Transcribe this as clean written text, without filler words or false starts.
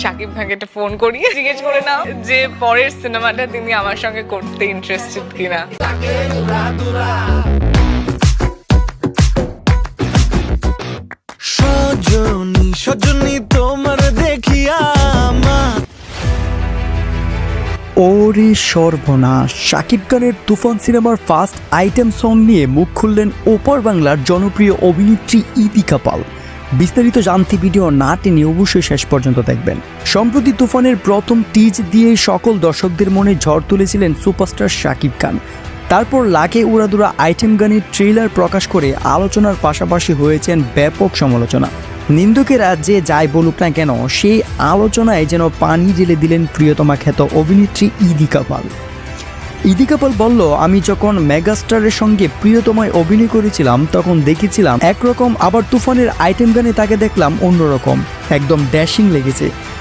শাকিব ভাইকে একটা ফোন করি, জিজ্ঞেস করে নাও যে পরের সিনেমাটা তিনি আমার সঙ্গে করতে ইন্টারেস্টেড কিনা। সজনী সজনী তোমার দেখিয়া আমার ওরে সর্বনাশ! শাকিব খানের তুফান সিনেমার ফার্স্ট আইটেম সং নিয়ে মুখ খুললেন ওপার বাংলার জনপ্রিয় অভিনেত্রী ইতিকা পাল। বিস্তারিত জানতে ভিডিও না টেনে অবশ্যই শেষ পর্যন্ত দেখবেন। সম্প্রতি তুফানের প্রথম টিজ দিয়ে সকল দর্শকদের মনে ঝড় তুলেছিলেন সুপারস্টার শাকিব খান। তারপর লাগে উড়াদুরা আইটেম গানের ট্রেলার প্রকাশ করে আলোচনার পাশাপাশি হয়েছেন ব্যাপক সমালোচনা। নিন্দুকেরা যে যাই বলুক না কেন, সেই আলোচনায় যেন পানি ঢেলে দিলেন প্রিয়তমা খ্যাত অভিনেত্রী ইতিকা পাল। ইতিকা পাল বলল, আমি যখন মেগাস্টারের সঙ্গে প্রিয়তমায় অভিনয় করেছিলাম তখন দেখেছিলাম একরকম, আবার তুফানের আইটেম গানে তাকে দেখলাম অন্যরকম, একদম ড্যাশিং লেগেছে।